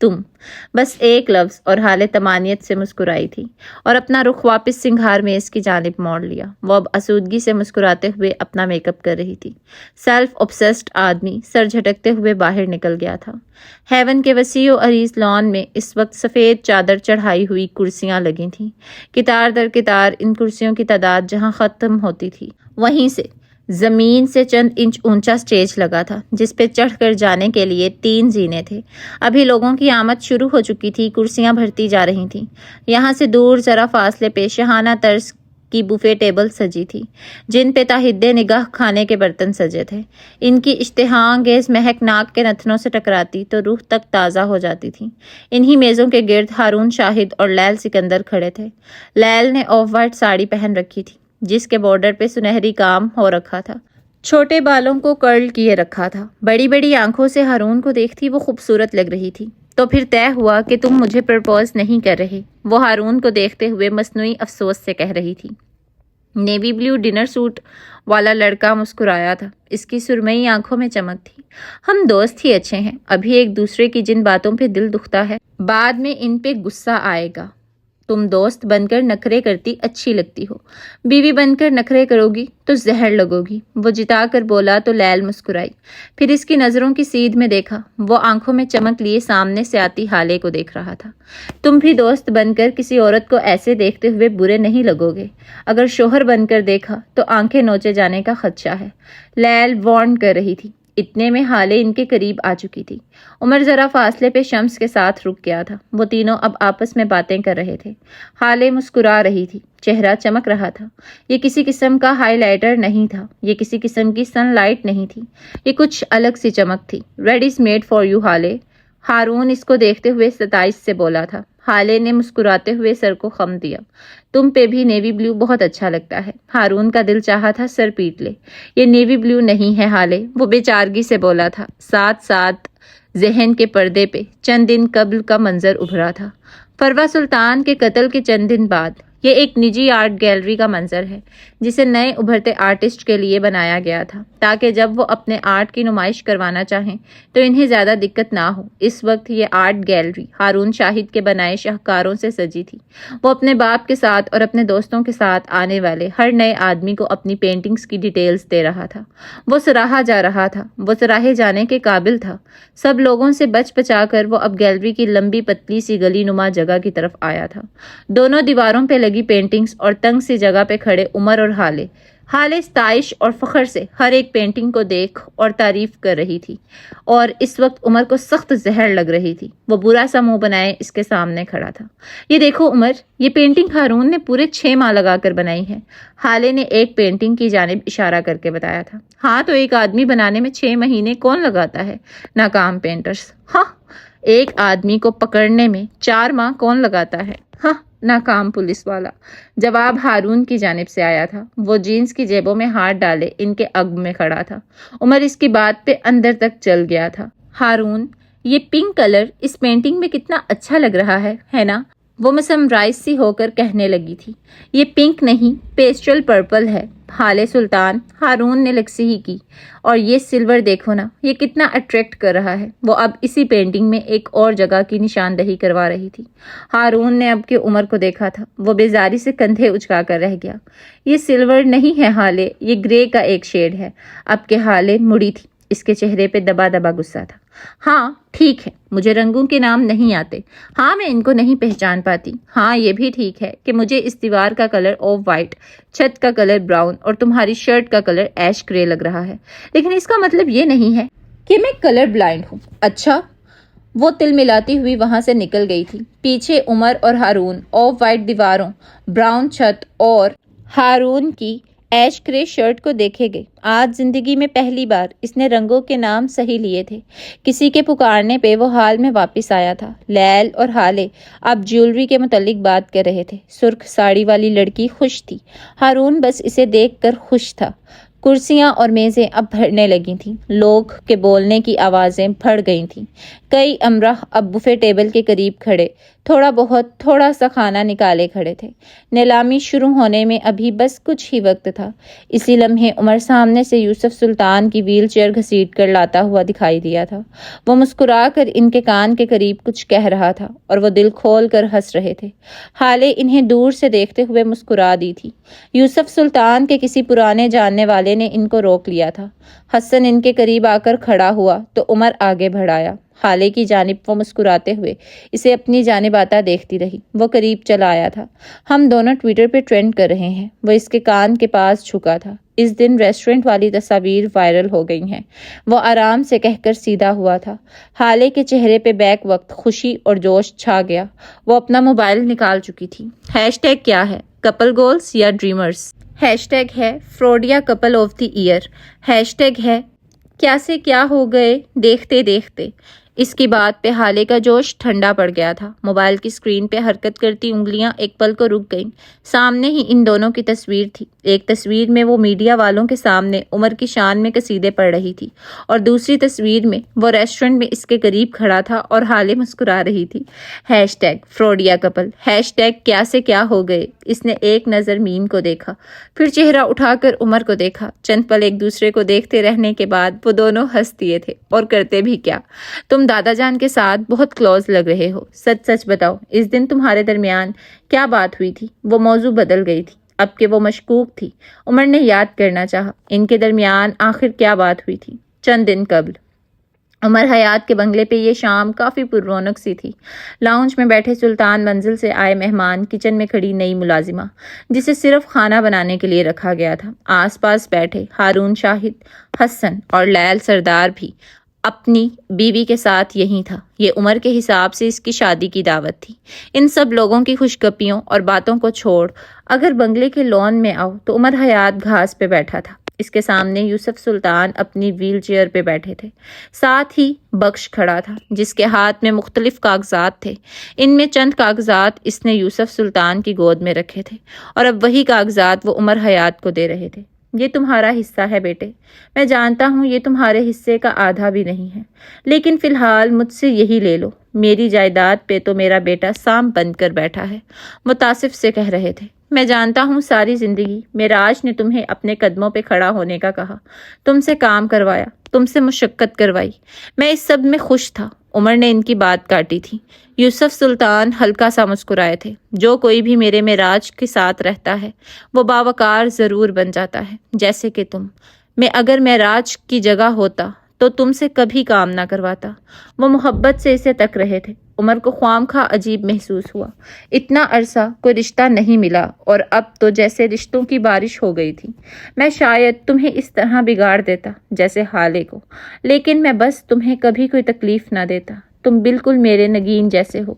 تم، بس ایک لفظ، اور حالے تمانیت سے مسکرائی تھی اور اپنا رخ واپس سنگھار میز کی جانب موڑ لیا۔ وہ اب اسودگی سے مسکراتے ہوئے اپنا میک اپ کر رہی تھی۔ سیلف اوبسیسڈ آدمی سر جھٹکتے ہوئے باہر نکل گیا تھا۔ ہیون کے وسیع و عریض لان میں اس وقت سفید چادر چڑھائی ہوئی کرسیاں لگی تھیں۔ قطار در قطار ان کرسیوں کی تعداد جہاں ختم ہوتی تھی، وہیں سے زمین سے چند انچ اونچا سٹیج لگا تھا جس پہ چڑھ کر جانے کے لیے 3 زینے تھے۔ ابھی لوگوں کی آمد شروع ہو چکی تھی، کرسیاں بھرتی جا رہی تھیں۔ یہاں سے دور ذرا فاصلے پہ شاہانہ طرز کی بوفے ٹیبل سجی تھی جن پہ تاحد نگاہ کھانے کے برتن سجے تھے۔ ان کی اشتہا انگیز مہک ناک کے نتنوں سے ٹکراتی تو روح تک تازہ ہو جاتی تھی۔ انہی میزوں کے گرد ہارون شاہد اور لیل سکندر کھڑے تھے۔ لیل نے آف وائٹ ساڑی پہن رکھی تھی جس کے بارڈر پہ سنہری کام ہو رکھا تھا، چھوٹے بالوں کو کرل کیے رکھا تھا۔ بڑی بڑی آنکھوں سے ہارون کو دیکھتی وہ خوبصورت لگ رہی تھی۔ تو پھر طے ہوا کہ تم مجھے پرپوز نہیں کر رہے، وہ ہارون کو دیکھتے ہوئے مصنوعی افسوس سے کہہ رہی تھی۔ نیوی بلیو ڈنر سوٹ والا لڑکا مسکرایا تھا، اس کی سرمئی آنکھوں میں چمک تھی۔ ہم دوست ہی اچھے ہیں، ابھی ایک دوسرے کی جن باتوں پہ دل دکھتا ہے بعد میں ان پہ غصہ آئے گا۔ تم دوست بن کر نخرے کرتی اچھی لگتی ہو، بیوی بن کر نخرے کرو گی تو زہر لگو گی، وہ جتا کر بولا تو لیل مسکرائی۔ پھر اس کی نظروں کی سیدھ میں دیکھا، وہ آنکھوں میں چمک لیے سامنے سے آتی حالے کو دیکھ رہا تھا۔ تم بھی دوست بن کر کسی عورت کو ایسے دیکھتے ہوئے برے نہیں لگو گے، اگر شوہر بن کر دیکھا تو آنکھیں نوچے جانے کا خدشہ ہے، لیل وارن کر رہی تھی۔ اتنے میں حالے ان کے قریب آ چکی تھی۔ عمر ذرا فاصلے پہ شمس کے ساتھ رک گیا تھا۔ وہ تینوں اب آپس میں باتیں کر رہے تھے۔ حالے مسکرا رہی تھی، چہرہ چمک رہا تھا۔ یہ کسی قسم کا ہائی لائٹر نہیں تھا، یہ کسی قسم کی سن لائٹ نہیں تھی، یہ کچھ الگ سی چمک تھی۔ Red is made for you حالے، ہارون اس کو دیکھتے ہوئے ستائش سے بولا تھا۔ حالے نے مسکراتے ہوئے سر کو خم دیا۔ تم پہ بھی نیوی بلیو بہت اچھا لگتا ہے۔ ہارون کا دل چاہا تھا سر پیٹ لے۔ یہ نیوی بلیو نہیں ہے حالے، وہ بے چارگی سے بولا تھا۔ ساتھ ساتھ ذہن کے پردے پہ چند دن قبل کا منظر ابھرا تھا، فروہ سلطان کے قتل کے چند دن بعد۔ یہ ایک نجی آرٹ گیلری کا منظر ہے جسے نئے ابھرتے آرٹسٹ کے لیے بنایا گیا تھا تاکہ جب وہ اپنے آرٹ کی نمائش کروانا چاہیں تو انہیں زیادہ دقت نہ ہو۔ اس وقت یہ آرٹ گیلری ہارون شاہد کے بنائے شاہکاروں سے سجی تھی۔ وہ اپنے باپ کے ساتھ اور اپنے دوستوں کے ساتھ آنے والے ہر نئے آدمی کو اپنی پینٹنگز کی ڈیٹیلز دے رہا تھا۔ وہ سراہا جا رہا تھا، وہ سراہے جانے کے قابل تھا۔ سب لوگوں سے بچ بچا کر وہ اب گیلری کی لمبی پتلی سی گلی نما جگہ کی طرف آیا تھا۔ دونوں دیواروں پہ لگی پینٹنگز اور تنگ سی جگہ پہ کھڑے عمر اور حالے ستائش اور فخر سے ہر ایک پینٹنگ کو دیکھ اور تعریف کر رہی تھی، اور اس وقت عمر کو سخت زہر لگ رہی تھی۔ وہ برا سا منہ بنائے اس کے سامنے کھڑا تھا۔ یہ دیکھو عمر، یہ پینٹنگ ہارون نے پورے 6 ماہ لگا کر بنائی ہے۔ حالے نے ایک پینٹنگ کی جانب اشارہ کر کے بتایا تھا۔ ہاں تو ایک آدمی بنانے میں 6 مہینے کون لگاتا ہے؟ ناکام پینٹرز۔ ہاں، ایک آدمی کو پکڑنے میں 4 ماہ کون لگاتا ہے؟ ہاں، ناکام پولیس والا۔ جواب ہارون کی جانب سے آیا تھا۔ وہ جینز کی جیبوں میں ہاتھ ڈالے ان کے عقب میں کھڑا تھا۔ عمر اس کی بات پہ اندر تک چل گیا تھا۔ ہارون، یہ پنک کلر اس پینٹنگ میں کتنا اچھا لگ رہا ہے نا؟ وہ مسمرائز سی ہو کر کہنے لگی تھی۔ یہ پنک نہیں، پیسٹل پرپل ہے حالے سلطان، ہارون نے لکسی ہی کی۔ اور یہ سلور دیکھو نا، یہ کتنا اٹریکٹ کر رہا ہے۔ وہ اب اسی پینٹنگ میں ایک اور جگہ کی نشاندہی کروا رہی تھی۔ ہارون نے اب کے عمر کو دیکھا تھا، وہ بیزاری سے کندھے اچکا کر رہ گیا۔ یہ سلور نہیں ہے حالے، یہ گرے کا ایک شیڈ ہے۔ اب کے حالے مڑی تھی، اس کے چہرے پہ دبا دبا غصہ تھا۔ ہاں ٹھیک ہے، مجھے رنگوں کے نام نہیں آتے، ہاں میں ان کو نہیں پہچان پاتی، ہاں یہ بھی ٹھیک ہے کہ مجھے اس دیوار کا کلر آف وائٹ، چھت کا کلر براؤن اور تمہاری شرٹ کا کلر ایش گرے لگ رہا ہے، لیکن اس کا مطلب یہ نہیں ہے کہ میں کلر بلائنڈ ہوں۔ اچھا، وہ تل ملاتی ہوئی وہاں سے نکل گئی تھی۔ پیچھے عمر اور ہارون آف وائٹ دیواروں، براؤن چھت اور ہارون کی ایش گرے شرٹ کو دیکھے گئے۔ آج زندگی میں پہلی بار اس نے رنگوں کے نام صحیح لیے تھے۔ کسی کے پکارنے پہ وہ حال میں واپس آیا تھا۔ لیل اور حالے اب جیولری کے متعلق بات کر رہے تھے۔ سرخ ساڑی والی لڑکی خوش تھی، ہارون بس اسے دیکھ کر خوش تھا۔ کرسیاں اور میزیں اب بھرنے لگی تھیں، لوگ کے بولنے کی آوازیں بڑھ گئی تھیں۔ کئی امراء اب بفے ٹیبل کے قریب کھڑے تھوڑا سا کھانا نکالے کھڑے تھے۔ نیلامی شروع ہونے میں ابھی بس کچھ ہی وقت تھا۔ اسی لمحے عمر سامنے سے یوسف سلطان کی ویل چیئر گھسیٹ کر لاتا ہوا دکھائی دیا تھا۔ وہ مسکرا کر ان کے کان کے قریب کچھ کہہ رہا تھا اور وہ دل کھول کر ہنس رہے تھے۔ حالے انہیں دور سے دیکھتے ہوئے مسکرا دی تھی۔ یوسف سلطان کے کسی پرانے جاننے والے نے ان کو روک لیا تھا۔ حسن ان کے قریب آ کر کھڑا ہوا تو عمر آگے بڑھایا۔ حالے کی جانب وہ مسکراتے ہوئے اسے اپنی جانب آتا دیکھتی رہی۔ وہ قریب چلا آیا تھا۔ ہم دونوں ٹویٹر پہ ٹرینڈ کر رہے ہیں۔ وہ اس کے کان کے پاس جھکا تھا۔ اس دن ریسٹورنٹ والی تصاویر وائرل ہو گئی ہیں، وہ آرام سے کہہ کر سیدھا ہوا تھا۔ حالے کے چہرے پہ بیک وقت خوشی اور جوش چھا گیا۔ وہ اپنا موبائل نکال چکی تھی۔ ہیش ٹیگ کیا ہے؟ کپل گولز یا ڈریمرز؟ ہیش ٹیگ ہے فروڈیا couple of the year. Hashtag ہے کیا سے کیا ہو گئے دیکھتے دیکھتے۔ اس کی بات پہ حالے کا جوش ٹھنڈا پڑ گیا تھا۔ موبائل کی اسکرین پہ حرکت کرتی انگلیاں ایک پل کو رک گئیں۔ سامنے ہی ان دونوں کی تصویر تھی۔ ایک تصویر میں وہ میڈیا والوں کے سامنے عمر کی شان میں قصیدے پڑھ رہی تھی اور دوسری تصویر میں وہ ریسٹورنٹ میں اس کے قریب کھڑا تھا اور حالے مسکرا رہی تھی۔ ہیش ٹیگ فروڈیا کپل، ہیش ٹیگ کیا سے کیا ہو گئے۔ اس نے ایک نظر میم کو دیکھا، پھر چہرہ اٹھا کر عمر کو دیکھا۔ چند پل ایک دوسرے کو دیکھتے رہنے کے بعد وہ دونوں ہنس دیے تھے اور کرتے بھی کیا۔ تم دادا جان کے ساتھ بہت کلوز لگ رہے ہو، سچ سچ بتاؤ اس دن تمہارے درمیان کیا بات ہوئی تھی؟ وہ موضوع بدل گئی تھی اب کہ وہ مشکوک تھی۔ عمر نے یاد کرنا چاہا ان کے درمیان آخر کیا بات ہوئی تھی۔ چند دن قبل عمر حیات کے بنگلے پہ یہ شام کافی پر رونق سی تھی۔ لاؤنج میں بیٹھے سلطان، منزل سے آئے مہمان، کچن میں کھڑی نئی ملازمہ جسے صرف کھانا بنانے کے لیے رکھا گیا تھا۔ آس پاس بیٹھے ہارون شاہد، حسن اور لیل سردار بھی اپنی بیوی کے ساتھ یہی تھا۔ یہ عمر کے حساب سے اس کی شادی کی دعوت تھی۔ ان سب لوگوں کی خوش گپیوں اور باتوں کو چھوڑ اگر بنگلے کے لان میں آؤ تو عمر حیات گھاس پہ بیٹھا تھا۔ اس کے سامنے یوسف سلطان اپنی ویل چیئر پہ بیٹھے تھے۔ ساتھ ہی بخش کھڑا تھا جس کے ہاتھ میں مختلف کاغذات تھے۔ ان میں چند کاغذات اس نے یوسف سلطان کی گود میں رکھے تھے اور اب وہی کاغذات وہ عمر حیات کو دے رہے تھے۔ یہ تمہارا حصہ ہے بیٹے، میں جانتا ہوں یہ تمہارے حصے کا آدھا بھی نہیں ہے، لیکن فی الحال مجھ سے یہی لے لو۔ میری جائیداد پہ تو میرا بیٹا سام بند کر بیٹھا ہے، متاسف سے کہہ رہے تھے۔ میں جانتا ہوں ساری زندگی معراج نے تمہیں اپنے قدموں پہ کھڑا ہونے کا کہا، تم سے کام کروایا، تم سے مشقت کروائی، میں اس سب میں خوش تھا۔ عمر نے ان کی بات کاٹی تھی۔ یوسف سلطان ہلکا سا مسکرائے تھے۔ جو کوئی بھی میرے معراج کے ساتھ رہتا ہے وہ باوقار ضرور بن جاتا ہے، جیسے کہ تم۔ میں اگر معراج کی جگہ ہوتا تو تم سے کبھی کام نہ کرواتا۔ وہ محبت سے اسے تک رہے تھے۔ عمر کو خواہ خواہ عجیب محسوس ہوا۔ اتنا عرصہ کوئی رشتہ نہیں ملا اور اب تو جیسے رشتوں کی بارش ہو گئی تھی۔ میں شاید تمہیں اس طرح بگاڑ دیتا جیسے حالے کو، لیکن میں بس تمہیں کبھی کوئی تکلیف نہ دیتا۔ تم بالکل میرے نگین جیسے ہو،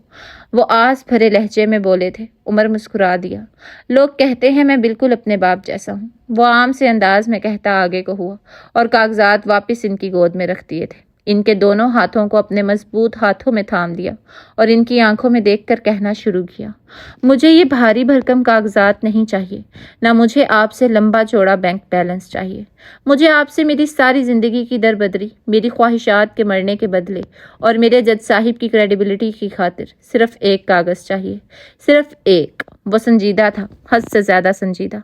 وہ آس بھرے لہجے میں بولے تھے۔ عمر مسکرا دیا۔ لوگ کہتے ہیں میں بالکل اپنے باپ جیسا ہوں، وہ عام سے انداز میں کہتا آگے کو ہوا اور کاغذات واپس ان کی گود میں رکھ دیے تھے۔ ان کے دونوں ہاتھوں کو اپنے مضبوط ہاتھوں میں تھام دیا اور ان کی آنکھوں میں دیکھ کر کہنا شروع کیا، مجھے یہ بھاری بھرکم کاغذات نہیں چاہیے، نہ مجھے آپ سے لمبا چوڑا بینک بیلنس چاہیے۔ مجھے آپ سے میری ساری زندگی کی دربدری، میری خواہشات کے مرنے کے بدلے اور میرے جج صاحب کی کریڈیبلٹی کی خاطر صرف ایک کاغذ چاہیے، صرف ایک۔ وہ سنجیدہ تھا، حد سے زیادہ سنجیدہ۔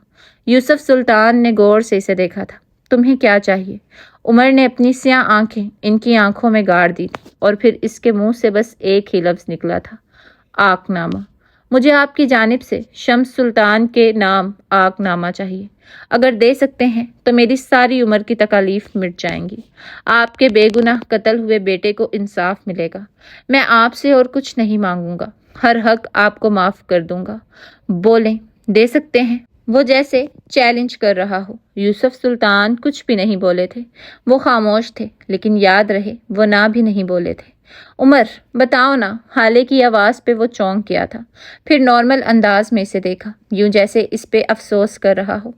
یوسف سلطان نے غور سے اسے دیکھا تھا۔ تمہیں کیا چاہیے؟ عمر نے اپنی سیاہ آنکھیں ان کی آنکھوں میں گاڑ دی تھی اور پھر اس کے منہ سے بس ایک ہی لفظ نکلا تھا، آق نامہ۔ مجھے آپ کی جانب سے شمس سلطان کے نام آق نامہ چاہیے۔ اگر دے سکتے ہیں تو میری ساری عمر کی تکالیف مٹ جائیں گی۔ آپ کے بے گناہ قتل ہوئے بیٹے کو انصاف ملے گا۔ میں آپ سے اور کچھ نہیں مانگوں گا، ہر حق آپ کو معاف کر دوں گا۔ بولیں، دے سکتے ہیں؟ وہ جیسے چیلنج کر رہا ہو۔ یوسف سلطان کچھ بھی نہیں بولے تھے، وہ خاموش تھے، لیکن یاد رہے وہ نہ بھی نہیں بولے تھے۔ عمر بتاؤ نا۔ حالے کی آواز پہ وہ چونک گیا تھا، پھر نارمل انداز میں اسے دیکھا، یوں جیسے اس پہ افسوس کر رہا ہو۔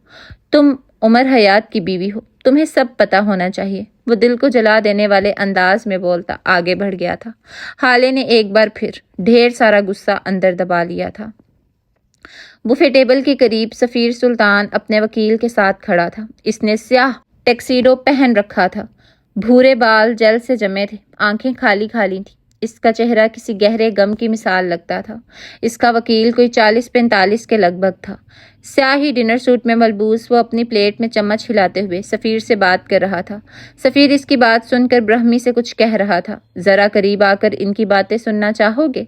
تم عمر حیات کی بیوی ہو، تمہیں سب پتہ ہونا چاہیے۔ وہ دل کو جلا دینے والے انداز میں بولتا آگے بڑھ گیا تھا۔ حالے نے ایک بار پھر ڈھیر سارا غصہ اندر دبا لیا تھا۔ بفے ٹیبل کے قریب سفیر سلطان اپنے وکیل کے ساتھ کھڑا تھا۔ اس نے سیاہ ٹیکسیڈو پہن رکھا تھا، بھورے بال جیل سے جمے تھے، آنکھیں کھالی کھالی تھیں، اس کا چہرہ کسی گہرے غم کی مثال لگتا تھا۔ اس کا وکیل کوئی 40-45 کے لگ بھگ تھا۔ سیاہی ڈنر سوٹ میں ملبوس وہ اپنی پلیٹ میں چمچ ہلاتے ہوئے سفیر سے بات کر رہا تھا۔ سفیر اس کی بات سن کر برہمی سے کچھ کہہ رہا تھا۔ ذرا قریب آ کر ان کی باتیں سننا چاہو گے؟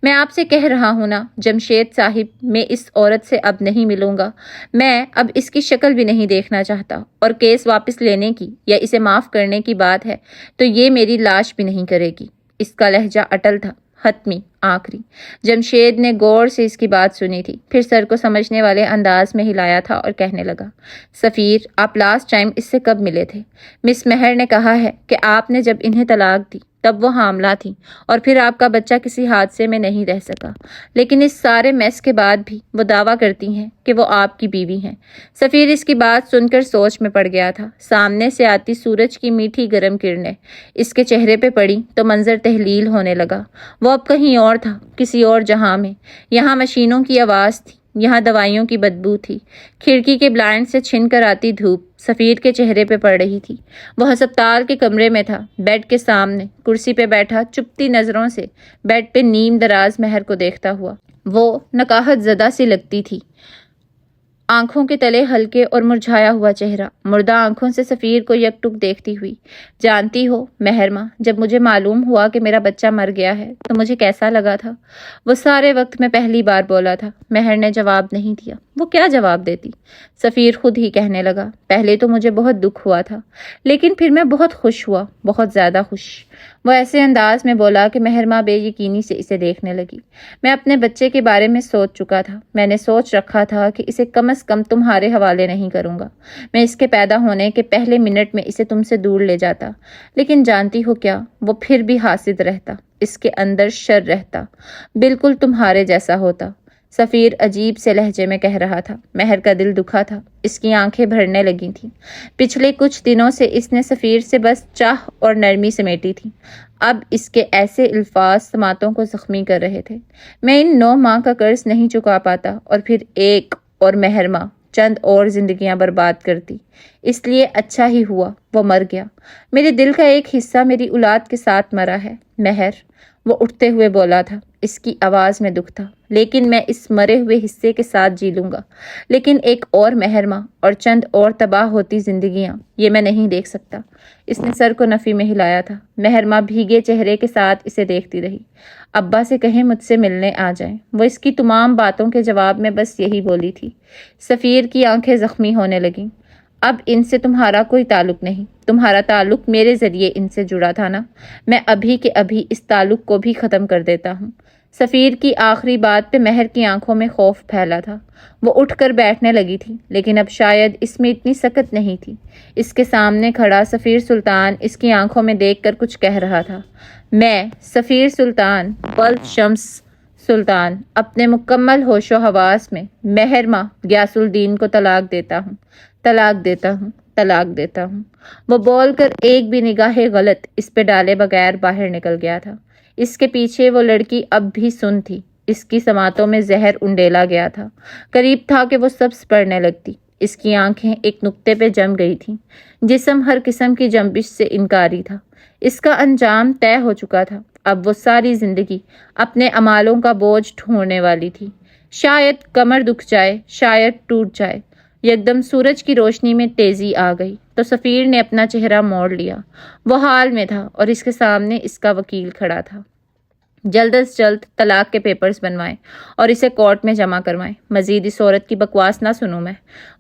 میں آپ سے کہہ رہا ہوں نا جمشید صاحب، میں اس عورت سے اب نہیں ملوں گا۔ میں اب اس کی شکل بھی نہیں دیکھنا چاہتا، اور کیس واپس لینے کی یا اسے معاف کرنے کی بات ہے تو یہ میری لاش بھی نہیں کرے گی۔ اس کا لہجہ اٹل تھا، حتمی، آخری۔ جمشید نے غور سے اس کی بات سنی تھی، پھر سر کو سمجھنے والے انداز میں ہلایا تھا اور کہنے لگا، سفیر، آپ لاسٹ ٹائم اس سے کب ملے تھے؟ مس مہر نے کہا ہے کہ آپ نے جب انہیں طلاق دی تب وہ حاملہ تھیں، اور پھر آپ کا بچہ کسی حادثے میں نہیں رہ سکا، لیکن اس سارے میس کے بعد بھی وہ دعویٰ کرتی ہیں کہ وہ آپ کی بیوی ہیں۔ سفیر اس کی بات سن کر سوچ میں پڑ گیا تھا۔ سامنے سے آتی سورج کی میٹھی گرم کرنیں اس کے چہرے پہ پڑی تو منظر تحلیل ہونے لگا۔ وہ اب کہیں اور تھا، کسی اور جہاں میں۔ یہاں مشینوں کی آواز تھی، یہاں دوائیوں کی بدبو تھی، کھڑکی کے بلائنڈ سے چھن کر آتی دھوپ سفیر کے چہرے پہ پڑ رہی تھی۔ وہ ہسپتال کے کمرے میں تھا، بیڈ کے سامنے کرسی پہ بیٹھا چپتی نظروں سے بیڈ پہ نیم دراز مہر کو دیکھتا ہوا۔ وہ نکاہت زدہ سی لگتی تھی، آنکھوں کے تلے ہلکے اور مرجھایا ہوا چہرہ، مردہ آنکھوں سے سفیر کو یک ٹک دیکھتی ہوئی۔ جانتی ہو مہرماں، جب مجھے معلوم ہوا کہ میرا بچہ مر گیا ہے تو مجھے کیسا لگا تھا؟ وہ سارے وقت میں پہلی بار بولا تھا۔ مہر نے جواب نہیں دیا۔ وہ کیا جواب دیتی؟ سفیر خود ہی کہنے لگا، پہلے تو مجھے بہت دکھ ہوا تھا، لیکن پھر میں بہت خوش ہوا، بہت زیادہ خوش۔ وہ ایسے انداز میں بولا کہ مہرماں بے یقینی سے اسے دیکھنے لگی۔ میں اپنے بچے کے بارے میں سوچ چکا تھا۔ میں نے سوچ رکھا تھا کہ اسے کم از کم تمہارے حوالے نہیں کروں گا۔ میں اس کے پیدا ہونے کے پہلے منٹ میں اسے تم سے دور لے جاتا، لیکن جانتی ہو کیا؟ وہ پھر بھی حاسد رہتا، اس کے اندر شر رہتا، بالکل تمہارے جیسا ہوتا۔ سفیر عجیب سے لہجے میں کہہ رہا تھا۔ مہر کا دل دکھا تھا، اس کی آنکھیں بھرنے لگی تھیں۔ پچھلے کچھ دنوں سے اس نے سفیر سے بس چاہ اور نرمی سمیٹی تھی، اب اس کے ایسے الفاظ سماعتوں کو زخمی کر رہے تھے۔ میں ان 9 ماہ کا قرض نہیں چکا پاتا، اور پھر ایک اور مہرماں چند اور زندگیاں برباد کرتی، اس لیے اچھا ہی ہوا وہ مر گیا۔ میرے دل کا ایک حصہ میری اولاد کے ساتھ مرا ہے مہر، وہ اٹھتے ہوئے بولا تھا۔ اس کی آواز میں دکھ تھا۔ لیکن میں اس مرے ہوئے حصے کے ساتھ جی لوں گا، لیکن ایک اور مہرماں اور چند اور تباہ ہوتی زندگیاں، یہ میں نہیں دیکھ سکتا۔ اس نے سر کو نفی میں ہلایا تھا۔ مہرماں بھیگے چہرے کے ساتھ اسے دیکھتی رہی۔ ابا سے کہیں مجھ سے ملنے آ جائیں۔ وہ اس کی تمام باتوں کے جواب میں بس یہی بولی تھی۔ سفیر کی آنکھیں زخمی ہونے لگیں۔ اب ان سے تمہارا کوئی تعلق نہیں، تمہارا تعلق میرے ذریعے ان سے جڑا تھا نا، میں ابھی کے ابھی اس تعلق کو بھی ختم کر دیتا ہوں۔ سفیر کی آخری بات پہ مہر کی آنکھوں میں خوف پھیلا تھا۔ وہ اٹھ کر بیٹھنے لگی تھی، لیکن اب شاید اس میں اتنی سکت نہیں تھی۔ اس کے سامنے کھڑا سفیر سلطان اس کی آنکھوں میں دیکھ کر کچھ کہہ رہا تھا۔ میں سفیر سلطان بلد شمس سلطان اپنے مکمل ہوش و حواس میں مہرماں غیاث الدین کو طلاق دیتا ہوں، طلاق دیتا ہوں، طلاق دیتا ہوں۔ وہ بول کر ایک بھی نگاہ غلط اس پہ ڈالے بغیر باہر نکل گیا تھا۔ اس کے پیچھے وہ لڑکی اب بھی سن تھی۔ اس کی سماعتوں میں زہر انڈیلا گیا تھا، قریب تھا کہ وہ سبز پڑنے لگتی۔ اس کی آنکھیں ایک نقطے پہ جم گئی تھیں، جسم ہر قسم کی جنبش سے انکاری تھا۔ اس کا انجام طے ہو چکا تھا، اب وہ ساری زندگی اپنے اعمالوں کا بوجھ ڈھونڈنے والی تھی۔ شاید کمر دکھ جائے، شاید ٹوٹ جائے۔ یکدم سورج کی روشنی میں تیزی آ گئی تو سفیر نے اپنا چہرہ موڑ لیا۔ وہ حال میں تھا اور اس کے سامنے اس کا وکیل کھڑا تھا۔ جلد از جلد طلاق کے پیپرز بنوائیں اور اسے کورٹ میں جمع کروائیں۔ مزید اس عورت کی بکواس نہ سنوں میں۔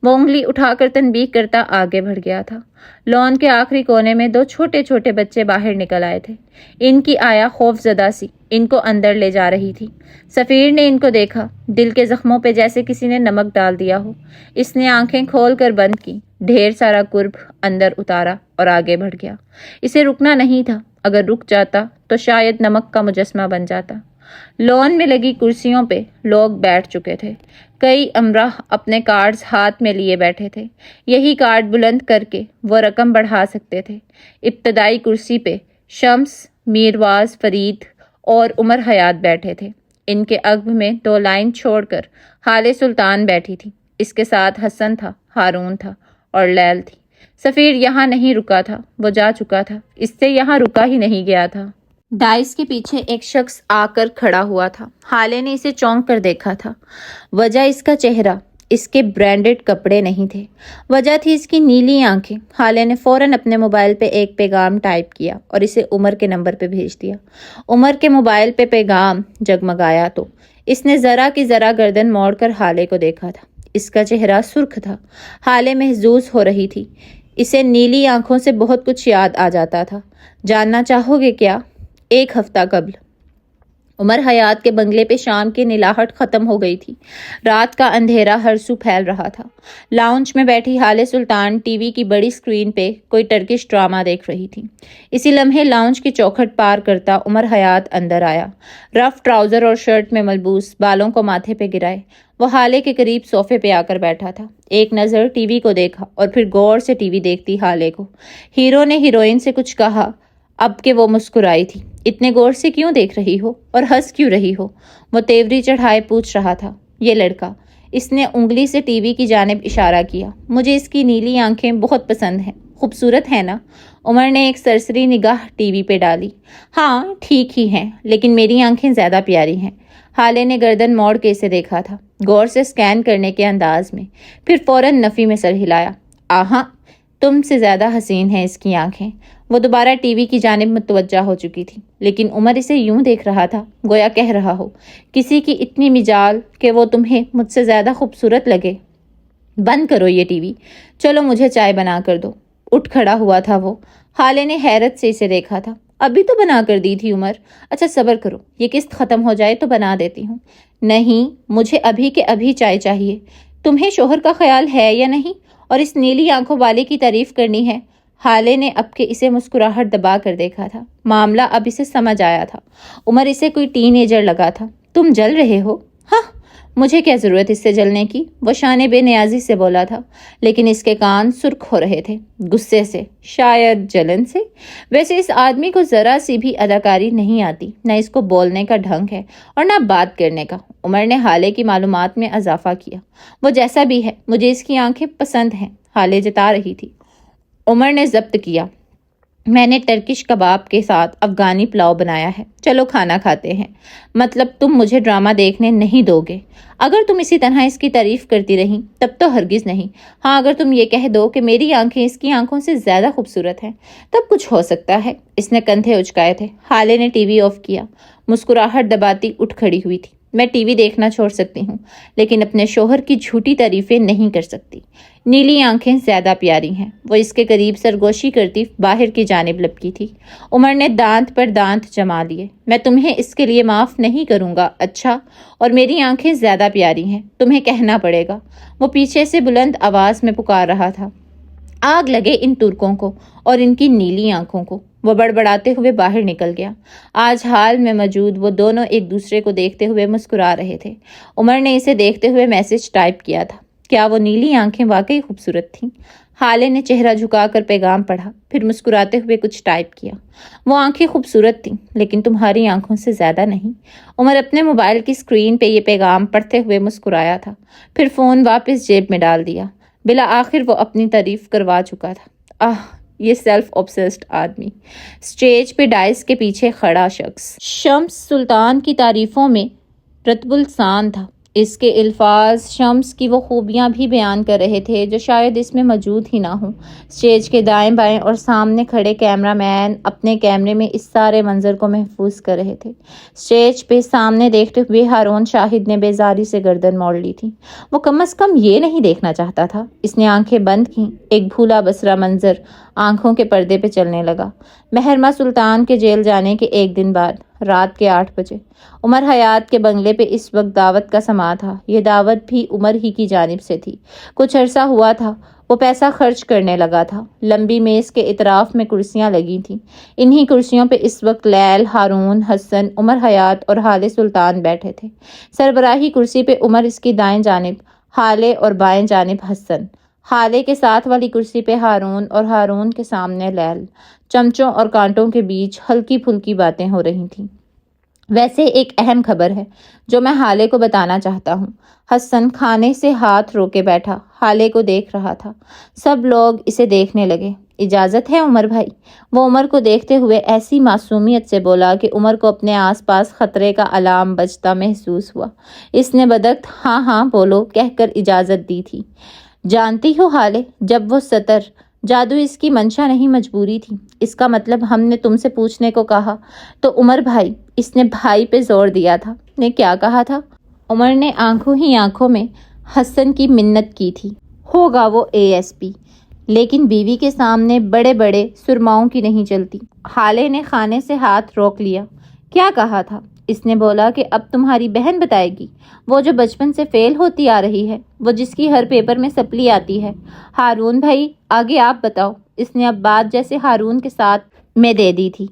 وہ انگلی اٹھا کر تنبیہ کرتا آگے بڑھ گیا تھا۔ لان کے آخری کونے میں 2 چھوٹے چھوٹے بچے باہر نکل آئے تھے۔ ان کی آیا خوف زدہ سی ان کو اندر لے جا رہی تھی۔ سفیر نے ان کو دیکھا، دل کے زخموں پہ جیسے کسی نے نمک ڈال دیا ہو۔ اس نے آنکھیں کھول کر بند کی، ڈھیر سارا قرب اندر اتارا اور آگے بڑھ گیا۔ اسے رکنا نہیں تھا، اگر رک جاتا تو شاید نمک کا مجسمہ بن جاتا۔ لان میں لگی کرسیوں پہ لوگ بیٹھ چکے تھے۔ کئی امراء اپنے کارڈز ہاتھ میں لیے بیٹھے تھے۔ یہی کارڈ بلند کر کے وہ رقم بڑھا سکتے تھے۔ ابتدائی کرسی پہ شمس، میرواز فرید اور عمر حیات بیٹھے تھے۔ ان کے عقب میں 2 لائن چھوڑ کر حال سلطان بیٹھی تھی۔ اس کے ساتھ حسن تھا، ہارون تھا اور لیل تھی۔ سفیر یہاں نہیں رکا تھا، وہ جا چکا تھا، اس سے یہاں رکا ہی نہیں گیا تھا۔ ڈائس کے پیچھے ایک شخص آ کر کھڑا ہوا تھا۔ حالے نے اسے چونک کر دیکھا تھا۔ وجہ اس کا چہرہ، اس کے برانڈڈ کپڑے نہیں تھے، وجہ تھی اس کی نیلی آنکھیں۔ حالے نے فوراً اپنے موبائل پہ ایک پیغام ٹائپ کیا اور اسے عمر کے نمبر پہ بھیج دیا۔ عمر کے موبائل پہ پیغام جگمگایا تو اس نے ذرا کی ذرا گردن موڑ کر حالے کو دیکھا تھا۔ اس کا چہرہ سرخ تھا۔ حالے محظوظ ہو رہی تھی۔ اسے نیلی آنکھوں سے بہت کچھ یاد آ جاتا تھا۔ جاننا چاہو گے کیا؟ 1 ہفتہ قبل عمر حیات کے بنگلے پہ شام کی نلاہٹ ختم ہو گئی تھی۔ رات کا اندھیرا ہر سو پھیل رہا تھا۔ لاؤنج میں بیٹھی حالے سلطان ٹی وی کی بڑی سکرین پہ کوئی ٹرکش ڈرامہ دیکھ رہی تھی۔ اسی لمحے لاؤنج کی چوکھٹ پار کرتا عمر حیات اندر آیا، رف ٹراؤزر اور شرٹ میں ملبوس، بالوں کو ماتھے پہ گرائے۔ وہ حالے کے قریب صوفے پہ آ کر بیٹھا تھا۔ ایک نظر ٹی وی کو دیکھا اور پھر غور سے ٹی وی دیکھتی حالے کو۔ ہیرو نے ہیروئن سے کچھ کہا، اب کہ وہ مسکرائی تھی۔ اتنے غور سے کیوں دیکھ رہی ہو اور ہنس کیوں رہی ہو؟ وہ تیوری چڑھائے پوچھ رہا تھا۔ یہ لڑکا، اس نے انگلی سے ٹی وی کی جانب اشارہ کیا، مجھے اس کی نیلی آنکھیں بہت پسند ہیں، خوبصورت ہے نا؟ عمر نے ایک سرسری نگاہ ٹی وی پہ ڈالی۔ ہاں ٹھیک ہی ہیں، لیکن میری آنکھیں زیادہ پیاری ہیں۔ حالے نے گردن موڑ کے اسے دیکھا تھا، غور سے سکین کرنے کے انداز میں، پھر فوراً نفی میں سر ہلایا۔ آہاں، تم سے زیادہ حسین ہیں اس کی آنکھیں۔ وہ دوبارہ ٹی وی کی جانب متوجہ ہو چکی تھی، لیکن عمر اسے یوں دیکھ رہا تھا گویا کہہ رہا ہو، کسی کی اتنی مجال کہ وہ تمہیں مجھ سے زیادہ خوبصورت لگے۔ بند کرو یہ ٹی وی، چلو مجھے چائے بنا کر دو۔ اٹھ کھڑا ہوا تھا وہ۔ حالے نے حیرت سے اسے دیکھا تھا۔ ابھی تو بنا کر دی تھی عمر۔ اچھا صبر کرو، یہ قسط ختم ہو جائے تو بنا دیتی ہوں۔ نہیں، مجھے ابھی کے ابھی چائے چاہیے۔ تمہیں شوہر کا خیال ہے یا نہیں؟ اور اس نیلی آنکھوں والے کی تعریف کرنی ہے؟ حالے نے اب کے اسے مسکراہٹ دبا کر دیکھا تھا۔ معاملہ اب اسے سمجھ آیا تھا۔ عمر اسے کوئی ٹین ایجر لگا تھا۔ تم جل رہے ہو؟ ہاں، مجھے کیا ضرورت اس سے جلنے کی؟ وہ شانے بے نیازی سے بولا تھا، لیکن اس کے کان سرخ ہو رہے تھے، غصے سے، شاید جلن سے۔ ویسے اس آدمی کو ذرا سی بھی اداکاری نہیں آتی، نہ اس کو بولنے کا ڈھنگ ہے اور نہ بات کرنے کا۔ عمر نے حالے کی معلومات میں اضافہ کیا۔ وہ جیسا بھی ہے، مجھے اس کی آنکھیں پسند ہیں، حالے جتا رہی تھی۔ عمر نے ضبط کیا۔ میں نے ٹرکش کباب کے ساتھ افغانی پلاؤ بنایا ہے، چلو کھانا کھاتے ہیں۔ مطلب تم مجھے ڈرامہ دیکھنے نہیں دو گے؟ اگر تم اسی طرح اس کی تعریف کرتی رہی تب تو ہرگز نہیں۔ ہاں، اگر تم یہ کہہ دو کہ میری آنکھیں اس کی آنکھوں سے زیادہ خوبصورت ہیں، تب کچھ ہو سکتا ہے۔ اس نے کندھے اچکائے تھے۔ حالے نے ٹی وی آف کیا، مسکراہٹ دباتی اٹھ کھڑی ہوئی تھی۔ میں ٹی وی دیکھنا چھوڑ سکتی ہوں، لیکن اپنے شوہر کی جھوٹی تعریفیں نہیں کر سکتی۔ نیلی آنکھیں زیادہ پیاری ہیں۔ وہ اس کے قریب سرگوشی کرتی باہر کی جانب لپکی تھی۔ عمر نے دانت پر دانت جما لیے۔ میں تمہیں اس کے لیے معاف نہیں کروں گا، اچھا؟ اور میری آنکھیں زیادہ پیاری ہیں، تمہیں کہنا پڑے گا۔ وہ پیچھے سے بلند آواز میں پکار رہا تھا۔ آگ لگے ان ترکوں کو اور ان کی نیلی آنکھوں کو۔ وہ بڑبڑاتے ہوئے باہر نکل گیا۔ آج حال میں موجود وہ دونوں ایک دوسرے کو دیکھتے ہوئے مسکرا رہے تھے۔ عمر نے اسے دیکھتے ہوئے میسج ٹائپ کیا تھا۔ کیا وہ نیلی آنکھیں واقعی خوبصورت تھیں؟ حالے نے چہرہ جھکا کر پیغام پڑھا، پھر مسکراتے ہوئے کچھ ٹائپ کیا۔ وہ آنکھیں خوبصورت تھیں، لیکن تمہاری آنکھوں سے زیادہ نہیں۔ عمر اپنے موبائل کی سکرین پہ یہ پیغام پڑھتے ہوئے مسکرایا تھا، پھر فون واپس جیب میں ڈال دیا۔ بالآخر وہ اپنی تعریف کروا چکا تھا۔ یہ سیلف اوبسیسڈ آدمی۔ سٹیج پہ ڈائس کے پیچھے کھڑا شخص شمس سلطان کی تعریفوں میں رتب السان تھا۔ اس کے الفاظ شمس کی وہ خوبیاں بھی بیان کر رہے تھے جو شاید اس میں موجود ہی نہ ہوں۔ سٹیج کے دائیں بائیں اور سامنے کھڑے کیمرہ مین اپنے کیمرے میں اس سارے منظر کو محفوظ کر رہے تھے۔ سٹیج پہ سامنے دیکھتے ہوئے ہارون شاہد نے بیزاری سے گردن موڑ لی تھی۔ وہ کم از کم یہ نہیں دیکھنا چاہتا تھا۔ اس نے آنکھیں بند کیں۔ ایک بھولا بسرا منظر آنکھوں کے پردے پہ چلنے لگا۔ محرمہ سلطان کے جیل جانے کے ایک دن بعد رات کے 8 بجے عمر حیات کے بنگلے پہ اس وقت دعوت کا سماع تھا۔ یہ دعوت بھی عمر ہی کی جانب سے تھی۔ کچھ عرصہ ہوا تھا وہ پیسہ خرچ کرنے لگا تھا۔ لمبی میز کے اطراف میں کرسیاں لگی تھیں۔ انہی کرسیوں پہ اس وقت لیل، ہارون، حسن، عمر حیات اور حالے سلطان بیٹھے تھے۔ سربراہی کرسی پہ عمر، اس کی دائیں جانب حالے اور بائیں جانب حسن، حالے کے ساتھ والی کرسی پہ ہارون اور ہارون کے سامنے لیل۔ چمچوں اور کانٹوں کے بیچ ہلکی پھلکی باتیں ہو رہی تھیں۔ ویسے ایک اہم خبر ہے جو میں حالے کو بتانا چاہتا ہوں۔ حسن کھانے سے ہاتھ روکے بیٹھا حالے کو دیکھ رہا تھا۔ سب لوگ اسے دیکھنے لگے۔ اجازت ہے عمر بھائی؟ وہ عمر کو دیکھتے ہوئے ایسی معصومیت سے بولا کہ عمر کو اپنے آس پاس خطرے کا الارم بجتا محسوس ہوا۔ اس نے بدقت ہاں ہاں بولو کہہ کر اجازت دی تھی۔ جانتی ہو حالے، جب وہ سطر جادو اس کی منشا نہیں مجبوری تھی، اس کا مطلب ہم نے تم سے پوچھنے کو کہا تو عمر بھائی، اس نے بھائی پہ زور دیا تھا، نے کیا کہا تھا؟ عمر نے آنکھوں ہی آنکھوں میں حسن کی منت کی تھی، ہوگا وہ ASP، لیکن بیوی کے سامنے بڑے بڑے سرماؤں کی نہیں چلتی۔ حالے نے خانے سے ہاتھ روک لیا۔ کیا کہا تھا؟ اس نے بولا کہ اب تمہاری بہن بتائے گی، وہ جو بچپن سے فیل ہوتی آ رہی ہے، وہ جس کی ہر پیپر میں سپلی آتی ہے۔ ہارون بھائی آگے آپ بتاؤ۔ اس نے اب بات جیسے ہارون کے ساتھ میں دے دی تھی۔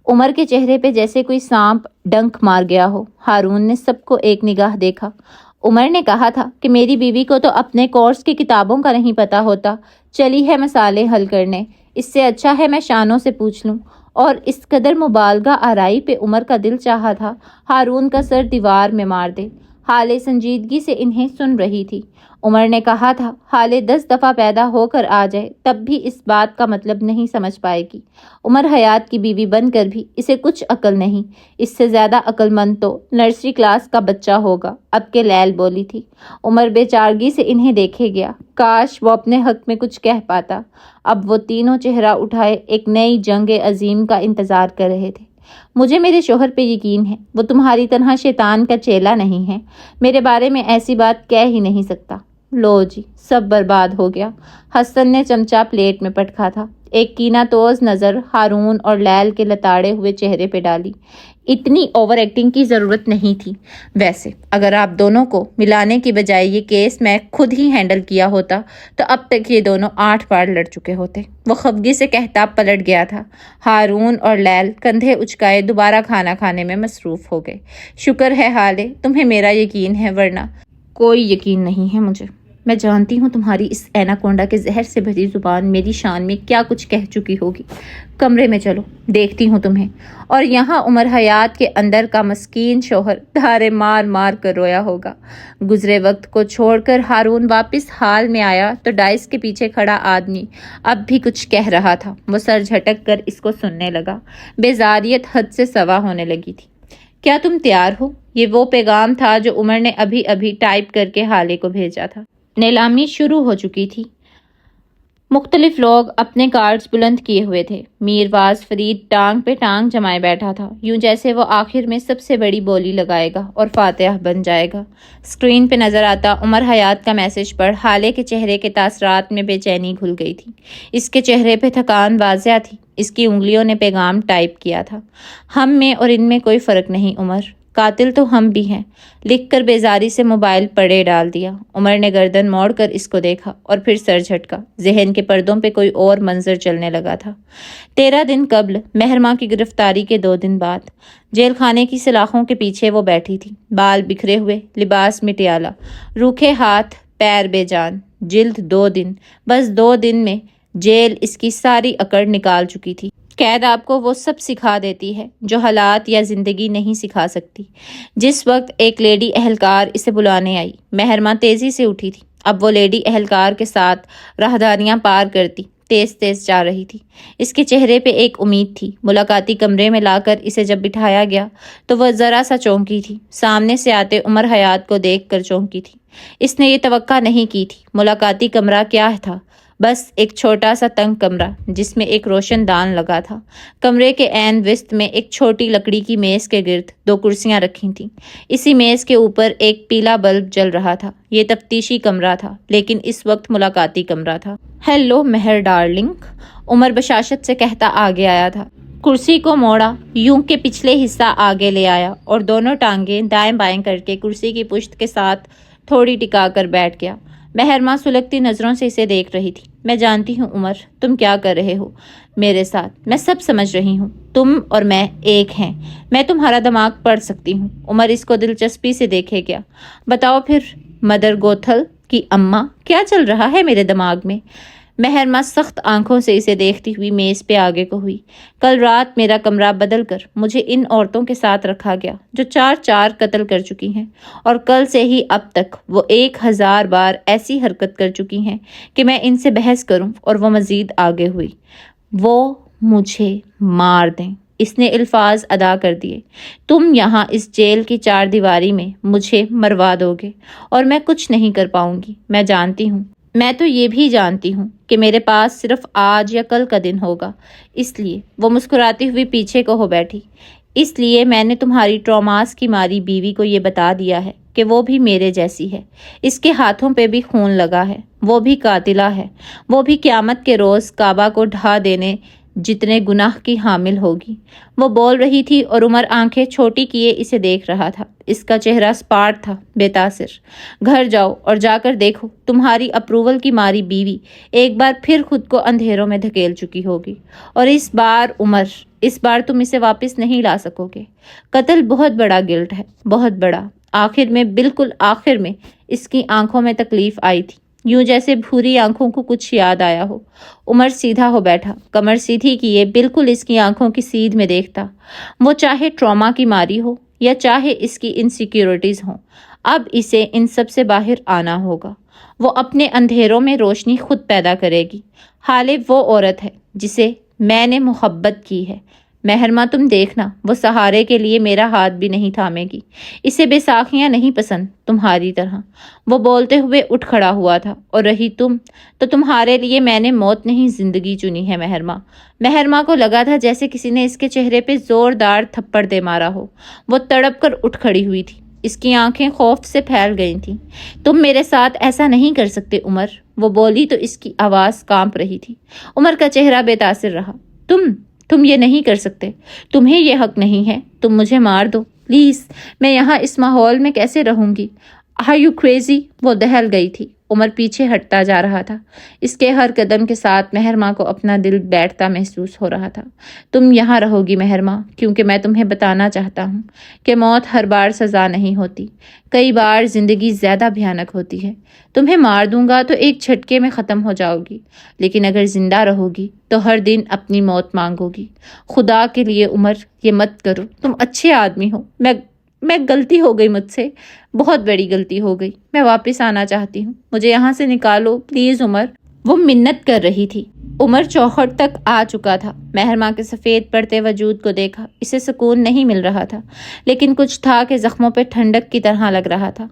عمر کے چہرے پہ جیسے کوئی سانپ ڈنک مار گیا ہو۔ ہارون نے سب کو ایک نگاہ دیکھا۔ عمر نے کہا تھا کہ میری بیوی کو تو اپنے کورس کی کتابوں کا نہیں پتا ہوتا، چلی ہے مسئلے حل کرنے، اس سے اچھا ہے میں شانوں سے پوچھ لوں۔ اور اس قدر مبالغہ آرائی پہ عمر کا دل چاہا تھا ہارون کا سر دیوار میں مار دے۔ حالے سنجیدگی سے انہیں سن رہی تھی۔ عمر نے کہا تھا حالے 10 دفعہ پیدا ہو کر آ جائے تب بھی اس بات کا مطلب نہیں سمجھ پائے گی۔ عمر حیات کی بیوی بن کر بھی اسے کچھ عقل نہیں، اس سے زیادہ عقل مند تو نرسری کلاس کا بچہ ہوگا، اب کے لیل بولی تھی۔ عمر بے چارگی سے انہیں دیکھے گیا، کاش وہ اپنے حق میں کچھ کہہ پاتا۔ اب وہ تینوں چہرہ اٹھائے ایک نئی جنگ عظیم کا انتظار کر رہے تھے۔ مجھے میرے شوہر پہ یقین ہے، وہ تمہاری طرح شیطان کا چیلا نہیں ہے، میرے بارے میں ایسی بات کہہ ہی نہیں سکتا۔ لو جی، سب برباد ہو گیا۔ حسن نے چمچہ پلیٹ میں پٹکا تھا، ایک کینہ توز نظر ہارون اور لیل کے لتاڑے ہوئے چہرے پہ ڈالی۔ اتنی اوور ایکٹنگ کی ضرورت نہیں تھی۔ ویسے اگر آپ دونوں کو ملانے کی بجائے یہ کیس میں خود ہی ہینڈل کیا ہوتا تو اب تک یہ دونوں 8 بار لڑ چکے ہوتے۔ وہ خفگی سے کہتا پلٹ گیا تھا۔ ہارون اور لیل کندھے اچکائے دوبارہ کھانا کھانے میں مصروف ہو گئے۔ شکر ہے حالے تمہیں میرا یقین ہے، ورنہ کوئی یقین نہیں ہے مجھے۔ میں جانتی ہوں تمہاری اس ایناکونڈا کے زہر سے بھری زبان میری شان میں کیا کچھ کہہ چکی ہوگی۔ کمرے میں چلو، دیکھتی ہوں تمہیں۔ اور یہاں عمر حیات کے اندر کا مسکین شوہر دھارے مار مار کر رویا ہوگا۔ گزرے وقت کو چھوڑ کر ہارون واپس حال میں آیا تو ڈائس کے پیچھے کھڑا آدمی اب بھی کچھ کہہ رہا تھا۔ وہ سر جھٹک کر اس کو سننے لگا۔ بیزاریت حد سے سوا ہونے لگی تھی۔ کیا تم تیار ہو؟ یہ وہ پیغام تھا جو عمر نے ابھی ابھی ٹائپ کر کے حالے کو بھیجا تھا۔ نیلامی شروع ہو چکی تھی۔ مختلف لوگ اپنے کارڈز بلند کیے ہوئے تھے۔ میرواز فرید ٹانگ پہ ٹانگ جمائے بیٹھا تھا، یوں جیسے وہ آخر میں سب سے بڑی بولی لگائے گا اور فاتح بن جائے گا۔ اسکرین پہ نظر آتا عمر حیات کا میسج پڑھ حالے کے چہرے کے تاثرات میں بے چینی گھل گئی تھی۔ اس کے چہرے پہ تھکان واضح تھی، اس کی انگلیوں نے پیغام ٹائپ کیا تھا۔ ہم میں اور ان میں کوئی فرق نہیں عمر، قاتل تو ہم بھی ہیں، لکھ کر بیزاری سے موبائل پڑے ڈال دیا۔ عمر نے گردن موڑ کر اس کو دیکھا اور پھر سر جھٹکا۔ ذہن کے پردوں پہ کوئی اور منظر چلنے لگا تھا۔ 13 دن قبل مہرماں کی گرفتاری کے 2 دن بعد جیل خانے کی سلاخوں کے پیچھے وہ بیٹھی تھی، بال بکھرے ہوئے، لباس مٹیالہ، روکھے ہاتھ پیر بے جان، جلد 2 دن، بس 2 دن میں جیل اس کی ساری اکڑ نکال چکی تھی۔ قید آپ کو وہ سب سکھا دیتی ہے جو حالات یا زندگی نہیں سکھا سکتی۔ جس وقت ایک لیڈی اہلکار اسے بلانے آئی، مہرماں تیزی سے اٹھی تھی۔ اب وہ لیڈی اہلکار کے ساتھ راہداریاں پار کرتی تیز تیز جا رہی تھی۔ اس کے چہرے پہ ایک امید تھی۔ ملاقاتی کمرے میں لا کر اسے جب بٹھایا گیا تو وہ ذرا سا چونکی تھی۔ سامنے سے آتے عمر حیات کو دیکھ کر چونکی تھی۔ اس نے یہ توقع نہیں کی تھی۔ ملاقاتی کمرہ کیا تھا؟ بس ایک چھوٹا سا تنگ کمرہ جس میں ایک روشن دان لگا تھا۔ کمرے کے عین وسط میں ایک چھوٹی لکڑی کی میز کے گرد 2 کرسیاں رکھی تھیں۔ اسی میز کے اوپر ایک پیلا بلب جل رہا تھا۔ یہ تفتیشی کمرہ تھا، لیکن اس وقت ملاقاتی کمرہ تھا۔ ہیلو مہر ڈارلنگ، عمر بشاشت سے کہتا آگے آیا تھا۔ کرسی کو موڑا، یوں کہ پچھلے حصہ آگے لے آیا اور دونوں ٹانگیں دائیں بائیں کر کے کرسی کی پشت کے ساتھ تھوڑی ٹکا کر بیٹھ گیا۔ مہرماں سلگتی نظروں سے اسے دیکھ رہی تھی۔ میں جانتی ہوں عمر، تم کیا کر رہے ہو میرے ساتھ، میں سب سمجھ رہی ہوں۔ تم اور میں ایک ہیں، میں تمہارا دماغ پڑھ سکتی ہوں۔ عمر اس کو دلچسپی سے دیکھے گیا۔ بتاؤ پھر مدر گوتھل کی اماں، کیا چل رہا ہے میرے دماغ میں؟ مہرما سخت آنکھوں سے اسے دیکھتی ہوئی میز پہ آگے کو ہوئی۔ کل رات میرا کمرہ بدل کر مجھے ان عورتوں کے ساتھ رکھا گیا جو 4 قتل کر چکی ہیں، اور کل سے ہی اب تک وہ 1000 بار ایسی حرکت کر چکی ہیں کہ میں ان سے بحث کروں، اور وہ مزید آگے ہوئی۔ وہ مجھے مار دیں، اس نے الفاظ ادا کر دیے۔ تم یہاں اس جیل کی 4 دیواری میں مجھے مروا دو گے اور میں کچھ نہیں کر پاؤں گی۔ میں جانتی ہوں، میں تو یہ بھی جانتی ہوں کہ میرے پاس صرف آج یا کل کا دن ہوگا، اس لیے وہ مسکراتی ہوئی پیچھے کو ہو بیٹھی۔ اس لیے میں نے تمہاری ٹراماس کی ماری بیوی کو یہ بتا دیا ہے کہ وہ بھی میرے جیسی ہے، اس کے ہاتھوں پہ بھی خون لگا ہے، وہ بھی قاتلہ ہے، وہ بھی قیامت کے روز کعبہ کو ڈھا دینے جتنے گناہ کی حامل ہوگی۔ وہ بول رہی تھی اور عمر آنکھیں چھوٹی کیے اسے دیکھ رہا تھا۔ اس کا چہرہ سپاٹ تھا، بے تاثر۔ گھر جاؤ اور جا کر دیکھو، تمہاری اپروول کی ماری بیوی ایک بار پھر خود کو اندھیروں میں دھکیل چکی ہوگی، اور اس بار عمر، اس بار تم اسے واپس نہیں لا سکو گے۔ قتل بہت بڑا گلٹ ہے، بہت بڑا۔ آخر میں، بالکل آخر میں، اس کی آنکھوں میں تکلیف آئی تھی، یوں جیسے بھوری آنکھوں کو کچھ یاد آیا ہو۔ عمر سیدھا ہو بیٹھا، کمر سیدھی کیے، بالکل اس کی آنکھوں کی سیدھ میں دیکھتا۔ وہ چاہے ٹراما کی ماری ہو یا چاہے اس کی انسیکیورٹیز ہوں، اب اسے ان سب سے باہر آنا ہوگا۔ وہ اپنے اندھیروں میں روشنی خود پیدا کرے گی۔ حالے وہ عورت ہے جسے میں نے محبت کی ہے۔ مہرما، تم دیکھنا، وہ سہارے کے لیے میرا ہاتھ بھی نہیں تھامے گی۔ اسے بے ساکھیاں نہیں پسند تمہاری طرح۔ وہ بولتے ہوئے اٹھ کھڑا ہوا تھا۔ اور رہی تم، تو تمہارے لیے میں نے موت نہیں زندگی چنی ہے مہرما۔ مہرما کو لگا تھا جیسے کسی نے اس کے چہرے پہ زوردار تھپڑ دے مارا ہو۔ وہ تڑپ کر اٹھ کھڑی ہوئی تھی، اس کی آنکھیں خوف سے پھیل گئی تھیں۔ تم میرے ساتھ ایسا نہیں کر سکتے عمر، وہ بولی تو اس کی آواز کانپ رہی تھی۔ عمر کا چہرہ بے تاثر رہا۔ تم یہ نہیں کر سکتے، تمہیں یہ حق نہیں ہے، تم مجھے مار دو پلیز، میں یہاں اس ماحول میں کیسے رہوں گی؟ Are you crazy؟ وہ دہل گئی تھی۔ عمر پیچھے ہٹتا جا رہا تھا۔ اس کے ہر قدم کے ساتھ مہرما کو اپنا دل بیٹھتا محسوس ہو رہا تھا۔ تم یہاں رہو گی مہرما، کیونکہ میں تمہیں بتانا چاہتا ہوں کہ موت ہر بار سزا نہیں ہوتی، کئی بار زندگی زیادہ بھیانک ہوتی ہے۔ تمہیں مار دوں گا تو ایک جھٹکے میں ختم ہو جاؤ گی، لیکن اگر زندہ رہو گی تو ہر دن اپنی موت مانگو گی۔ خدا کے لیے عمر، یہ مت کرو، تم اچھے آدمی ہو۔ میں غلطی ہو گئی مجھ سے، بہت بڑی غلطی ہو گئی، میں واپس آنا چاہتی ہوں، مجھے یہاں سے نکالو پلیز عمر، وہ منت کر رہی تھی۔ عمر چوکھٹ تک آ چکا تھا۔ مہرما کے سفید پڑتے وجود کو دیکھا، اسے سکون نہیں مل رہا تھا، لیکن کچھ تھا کہ زخموں پہ ٹھنڈک کی طرح لگ رہا تھا۔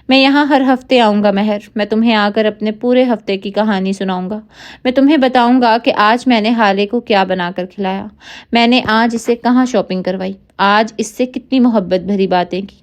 میں یہاں ہر ہفتے آؤں گا مہر، میں تمہیں آ کر اپنے پورے ہفتے کی کہانی سناؤں گا۔ میں تمہیں بتاؤں گا کہ آج میں نے حالے کو کیا بنا کر کھلایا، میں نے آج اسے کہاں شاپنگ کروائی، آج اس سے کتنی محبت بھری باتیں کی۔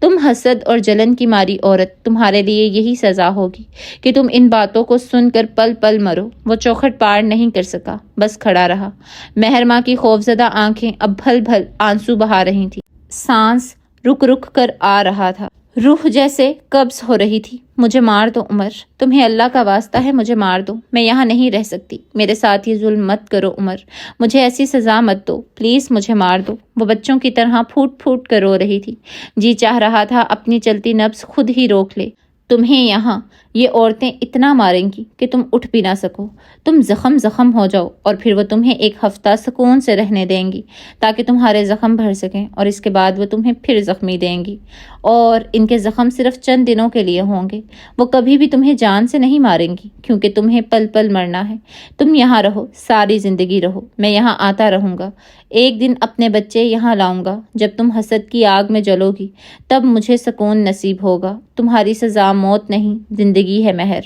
تم حسد اور جلن کی ماری عورت، تمہارے لیے یہی سزا ہوگی کہ تم ان باتوں کو سن کر پل پل مرو۔ وہ چوکھٹ پار نہیں کر سکا، بس کھڑا رہا۔ مہرما کی خوفزدہ آنکھیں اب بھل بھل آنسو بہا رہی تھیں، سانس رک رک کر آ رہا تھا، روح جیسے قبض ہو رہی تھی۔ مجھے مار دو عمر، تمہیں اللہ کا واسطہ ہے مجھے مار دو، میں یہاں نہیں رہ سکتی، میرے ساتھ یہ ظلم مت کرو عمر، مجھے ایسی سزا مت دو پلیز، مجھے مار دو۔ وہ بچوں کی طرح پھوٹ پھوٹ کر رو رہی تھی، جی چاہ رہا تھا اپنی چلتی نبض خود ہی روک لے۔ تمہیں یہاں یہ عورتیں اتنا ماریں گی کہ تم اٹھ بھی نہ سکو، تم زخم ہو جاؤ، اور پھر وہ تمہیں 1 ہفتہ سکون سے رہنے دیں گی تاکہ تمہارے زخم بھر سکیں، اور اس کے بعد وہ تمہیں پھر زخمی دیں گی، اور ان کے زخم صرف چند دنوں کے لیے ہوں گے۔ وہ کبھی بھی تمہیں جان سے نہیں ماریں گی، کیونکہ تمہیں پل پل مرنا ہے۔ تم یہاں رہو، ساری زندگی رہو، میں یہاں آتا رہوں گا، ایک دن اپنے بچے یہاں لاؤں گا۔ جب تم حسد کی آگ میں جلو گی تب مجھے سکون نصیب ہوگا۔ تمہاری سزا موت نہیں، زندگی ہے مہر۔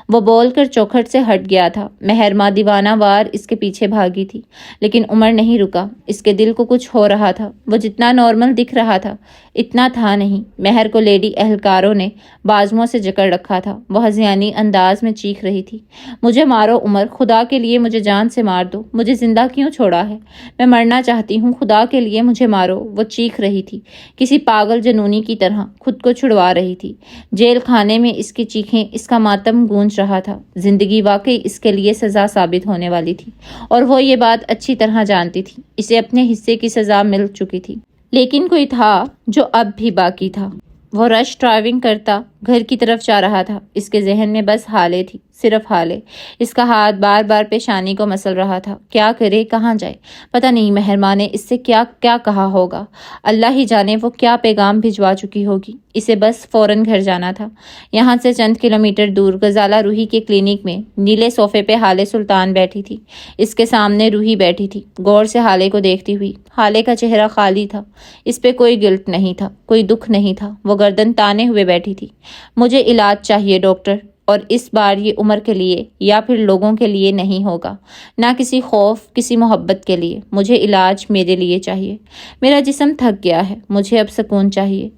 وہ بول کر چوکھٹ سے ہٹ گیا تھا۔ مہرما دیوانہ وار اس کے پیچھے بھاگی تھی، لیکن عمر نہیں رکا۔ اس کے دل کو کچھ ہو رہا تھا۔ وہ جتنا نارمل دکھ رہا تھا اتنا تھا نہیں۔ مہر کو لیڈی اہلکاروں نے بازوؤں سے جکڑ رکھا تھا۔ وہ ہذیانی انداز میں چیخ رہی تھی، مجھے مارو عمر، خدا کے لیے مجھے جان سے مار دو، مجھے زندہ کیوں چھوڑا ہے، میں مرنا چاہتی ہوں، خدا کے لیے مجھے مارو۔ وہ چیخ رہی تھی، کسی پاگل جنونی کی طرح خود کو چھڑوا رہی تھی۔ جیل خانے میں اس کی چیخیں، اس کا ماتم گونج رہا تھا۔ زندگی واقعی اس کے لیے سزا ثابت ہونے والی تھی، اور وہ یہ بات اچھی طرح جانتی تھی۔ اسے اپنے حصے کی سزا مل چکی تھی، لیکن کوئی تھا جو اب بھی باقی تھا۔ وہ رش ڈرائیونگ کرتا، گھر کی طرف جا رہا تھا۔ اس کے ذہن میں بس ہالے تھی، صرف ہالے۔ اس کا ہاتھ بار بار پیشانی کو مسل رہا تھا۔ کیا کرے، کہاں جائے؟ پتہ نہیں مہر ماں نے اس سے کیا کیا کہا ہوگا۔ اللہ ہی جانے وہ کیا پیغام بھجوا چکی ہوگی۔ اسے بس فوراً گھر جانا تھا۔ یہاں سے چند کلومیٹر دور غزالہ روحی کے کلینک میں نیلے صوفے پہ ہالے سلطان بیٹھی تھی۔ اس کے سامنے روحی بیٹھی تھی، غور سے ہالے کو دیکھتی ہوئی۔ ہالے کا چہرہ خالی تھا، اس پہ کوئی گلٹ نہیں تھا، کوئی دکھ نہیں تھا۔ وہ گردن تانے ہوئے بیٹھی تھی۔ مجھے علاج چاہیے ڈاکٹر، اور اس بار یہ عمر کے لیے یا پھر لوگوں کے لیے نہیں ہوگا، نہ کسی خوف، کسی محبت کے لیے۔ مجھے علاج میرے لیے چاہیے۔ میرا جسم تھک گیا ہے، مجھے اب سکون چاہیے۔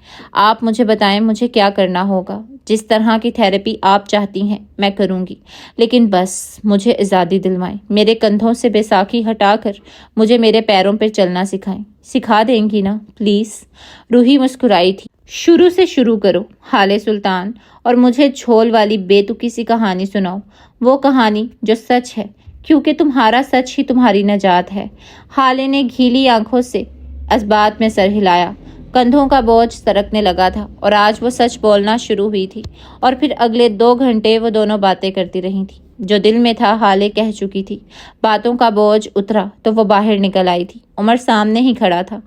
آپ مجھے بتائیں مجھے کیا کرنا ہوگا۔ جس طرح کی تھیراپی آپ چاہتی ہیں میں کروں گی، لیکن بس مجھے آزادی دلوائیں۔ میرے کندھوں سے بیساکھی ہٹا کر مجھے میرے پیروں پر چلنا سکھائیں۔ سکھا دیں گی نا پلیز؟ روحی مسکرائی تھی۔ شروع سے شروع کرو ہالے سلطان، اور مجھے جھول والی بے تکی سی کہانی سناؤ، وہ کہانی جو سچ ہے، کیونکہ تمہارا سچ ہی تمہاری نجات ہے۔ ہالے نے گھیلی آنکھوں سے اسبات میں سر ہلایا۔ کندھوں کا بوجھ سرکنے لگا تھا، اور آج وہ سچ بولنا شروع ہوئی تھی، اور پھر اگلے 2 گھنٹے وہ دونوں باتیں کرتی رہی تھی۔ جو دل میں تھا ہالے کہہ چکی تھی۔ باتوں کا بوجھ اترا تو وہ باہر نکل آئی تھی۔ عمر سامنے ہی کھڑا تھا،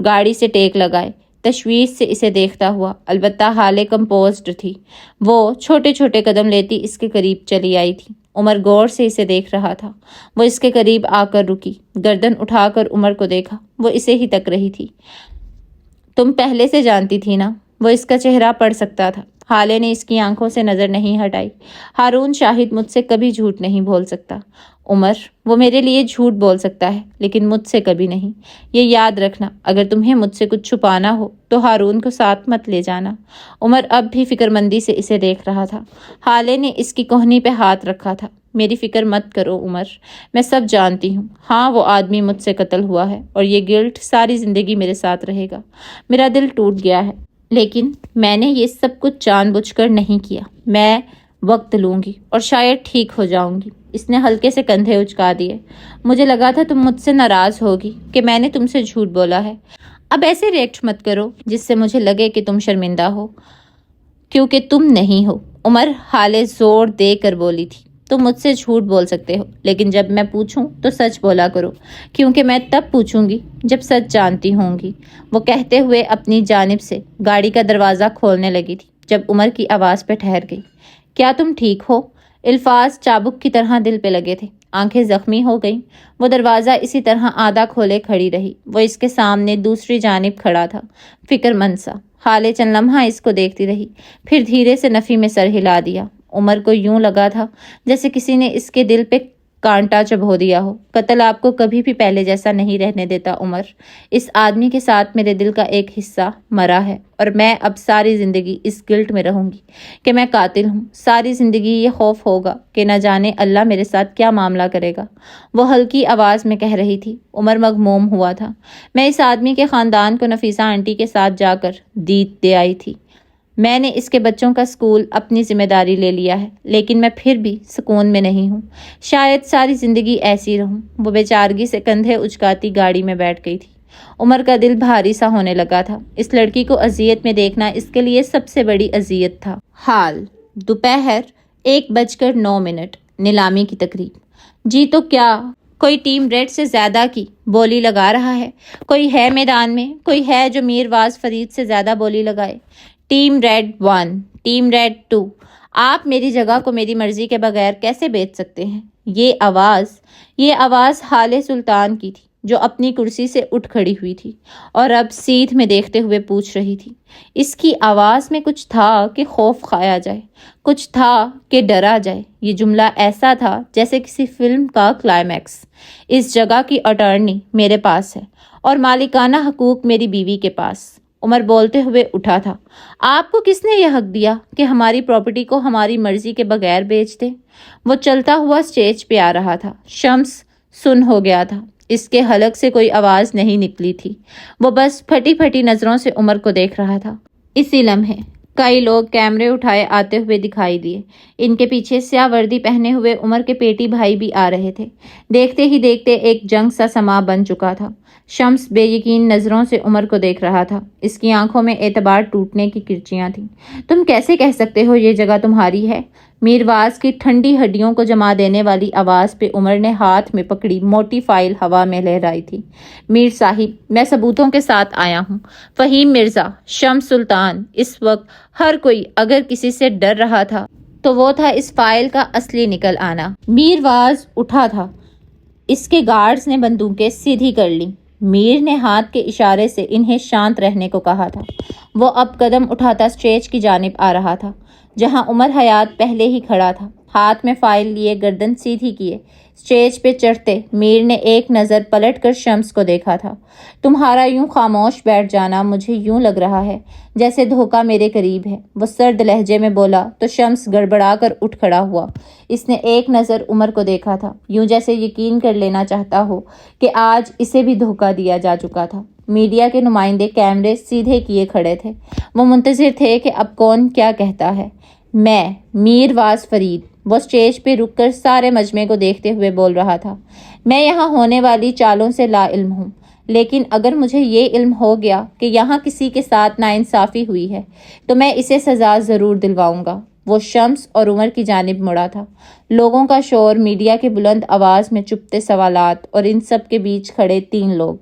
گاڑی سے ٹیک لگائے، تشویش سے اسے دیکھتا ہوا۔ البتہ ہالے کمپوزڈ تھی۔ وہ چھوٹے چھوٹے قدم لیتی اس کے قریب چلی آئی تھی۔ عمر غور سے اسے دیکھ رہا تھا۔ وہ اس کے قریب آ کر رکی، گردن اٹھا کر عمر کو دیکھا۔ وہ اسے ہی تک رہی تھی۔ تم پہلے سے جانتی تھی نا؟ وہ اس کا چہرہ پڑھ سکتا تھا۔ ہالے نے اس کی آنکھوں سے نظر نہیں ہٹائی۔ ہارون شاہد مجھ سے کبھی جھوٹ نہیں بول سکتا عمر، وہ میرے لیے جھوٹ بول سکتا ہے لیکن مجھ سے کبھی نہیں۔ یہ یاد رکھنا، اگر تمہیں مجھ سے کچھ چھپانا ہو تو ہارون کو ساتھ مت لے جانا۔ عمر اب بھی فکر مندی سے اسے دیکھ رہا تھا۔ ہالے نے اس کی کوہنی پہ ہاتھ رکھا تھا۔ میری فکر مت کرو عمر، میں سب جانتی ہوں۔ ہاں وہ آدمی مجھ سے قتل ہوا ہے، اور یہ گلٹ ساری زندگی میرے ساتھ رہے گا۔ میرا دل ٹوٹ گیا ہے، لیکن میں نے یہ سب کچھ جان بوجھ کر نہیں کیا۔ میں وقت لوں گی اور شاید ٹھیک ہو جاؤں گی۔ اس نے ہلکے سے کندھے اچکا دیے۔ مجھے لگا تھا تم مجھ سے ناراض ہوگی کہ میں نے تم سے جھوٹ بولا ہے۔ اب ایسے ریئیکٹ مت کرو جس سے مجھے لگے کہ تم شرمندہ ہو، کیونکہ تم نہیں ہو۔ عمر ہالے زور دے کر بولی تھی۔ تم مجھ سے جھوٹ بول سکتے ہو، لیکن جب میں پوچھوں تو سچ بولا کرو، کیونکہ میں تب پوچھوں گی جب سچ جانتی ہوں گی۔ وہ کہتے ہوئے اپنی جانب سے گاڑی کا دروازہ کھولنے لگی تھی جب عمر کی آواز پہ ٹھہر گئی۔ کیا تم ٹھیک ہو؟ الفاظ چابک کی طرح دل پہ لگے تھے۔ آنکھیں زخمی ہو گئیں۔ وہ دروازہ اسی طرح آدھا کھولے کھڑی رہی۔ وہ اس کے سامنے دوسری جانب کھڑا تھا، فکر مند سا۔ ہالے چند لمحہ اس کو دیکھتی رہی، پھر دھیرے سے نفی میں سر ہلا دیا۔ عمر کو یوں لگا تھا جیسے کسی نے اس کے دل پہ کانٹا چبھو دیا ہو۔ قتل آپ کو کبھی بھی پہلے جیسا نہیں رہنے دیتا عمر۔ اس آدمی کے ساتھ میرے دل کا ایک حصہ مرا ہے، اور میں اب ساری زندگی اس گلٹ میں رہوں گی کہ میں قاتل ہوں۔ ساری زندگی یہ خوف ہوگا کہ نہ جانے اللہ میرے ساتھ کیا معاملہ کرے گا۔ وہ ہلکی آواز میں کہہ رہی تھی۔ عمر مغموم ہوا تھا۔ میں اس آدمی کے خاندان کو نفیسہ آنٹی کے ساتھ جا کر دیت دے آئی تھی۔ میں نے اس کے بچوں کا اسکول اپنی ذمہ داری لے لیا ہے، لیکن میں پھر بھی سکون میں نہیں ہوں۔ شاید ساری زندگی ایسی رہوں۔ وہ بے چارگی سے کندھے اچکاتی گاڑی میں بیٹھ گئی تھی۔ عمر کا دل بھاری سا ہونے لگا تھا۔ اس لڑکی کو اذیت میں دیکھنا اس کے لیے سب سے بڑی اذیت تھا۔ حال دوپہر 1:09۔ نیلامی کی تقریب۔ جی تو کیا کوئی ٹیم ریڈ سے زیادہ کی بولی لگا رہا ہے؟ کوئی ہے میدان میں؟ کوئی ہے جو میر واز فرید سے زیادہ بولی لگائے؟ ٹیم ریڈ 1، ٹیم ریڈ 2، آپ میری جگہ کو میری مرضی کے بغیر کیسے بیچ سکتے ہیں؟ یہ آواز حالے سلطان کی تھی، جو اپنی کرسی سے اٹھ کھڑی ہوئی تھی اور اب سیدھ میں دیکھتے ہوئے پوچھ رہی تھی۔ اس کی آواز میں کچھ تھا کہ خوف کھایا جائے، کچھ تھا کہ ڈرا جائے۔ یہ جملہ ایسا تھا جیسے کسی فلم کا کلائمیکس۔ اس جگہ کی اٹارنی میرے پاس ہے، اور مالکانہ حقوق میری بیوی کے پاس۔ عمر بولتے ہوئے اٹھا تھا۔ آپ کو کس نے یہ حق دیا کہ ہماری پراپرٹی کو ہماری مرضی کے بغیر بیچ دیں؟ وہ چلتا ہوا سٹیج پہ آ رہا تھا۔ شمس سن ہو گیا تھا۔ اس کے حلق سے کوئی آواز نہیں نکلی تھی۔ وہ بس پھٹی پھٹی نظروں سے عمر کو دیکھ رہا تھا۔ اسی لمحے کئی لوگ کیمرے اٹھائے آتے ہوئے دکھائی دیے۔ ان کے پیچھے سیاہ وردی پہنے ہوئے عمر کے پیٹی بھائی بھی آ رہے تھے۔ دیکھتے ہی دیکھتے ایک جنگ سا سما بن چکا تھا۔ شمس بے یقین نظروں سے عمر کو دیکھ رہا تھا۔ اس کی آنکھوں میں اعتبار ٹوٹنے کی کرچیاں تھیں۔ تم کیسے کہہ سکتے ہو یہ جگہ تمہاری ہے؟ میرواز کی ٹھنڈی ہڈیوں کو جما دینے والی آواز پہ عمر نے ہاتھ میں پکڑی موٹی فائل ہوا میں لہرائی تھی۔ میر صاحب، میں ثبوتوں کے ساتھ آیا ہوں۔ فہیم مرزا، شمس سلطان، اس وقت ہر کوئی اگر کسی سے ڈر رہا تھا تو وہ تھا اس فائل کا اصلی نکل آنا۔ میرواز اٹھا تھا۔ اس کے گارڈز نے بندوقیں سیدھی کر لیں۔ میر نے ہاتھ کے اشارے سے انہیں شانت رہنے کو کہا تھا۔ وہ اب قدم اٹھاتا سٹیج کی جانب آ رہا تھا جہاں عمر حیات پہلے ہی کھڑا تھا، ہاتھ میں فائل لیے، گردن سیدھی کیے۔ سٹیج پہ چڑھتے میر نے ایک نظر پلٹ کر شمس کو دیکھا تھا۔ تمہارا یوں خاموش بیٹھ جانا مجھے یوں لگ رہا ہے جیسے دھوکہ میرے قریب ہے، وہ سرد لہجے میں بولا تو شمس گڑبڑا کر اٹھ کھڑا ہوا۔ اس نے ایک نظر عمر کو دیکھا تھا، یوں جیسے یقین کر لینا چاہتا ہو کہ آج اسے بھی دھوکہ دیا جا چکا تھا۔ میڈیا کے نمائندے کیمرے سیدھے کیے کھڑے تھے۔ وہ منتظر تھے کہ اب کون کیا کہتا ہے۔ میں میرواز فرید، وہ سٹیج پہ رک کر سارے مجمع کو دیکھتے ہوئے بول رہا تھا، میں یہاں ہونے والی چالوں سے لا علم ہوں، لیکن اگر مجھے یہ علم ہو گیا کہ یہاں کسی کے ساتھ ناانصافی ہوئی ہے تو میں اسے سزا ضرور دلواؤں گا۔ وہ شمس اور عمر کی جانب مڑا تھا۔ لوگوں کا شور، میڈیا کے بلند آواز میں چپتے سوالات، اور ان سب کے بیچ کھڑے تین لوگ،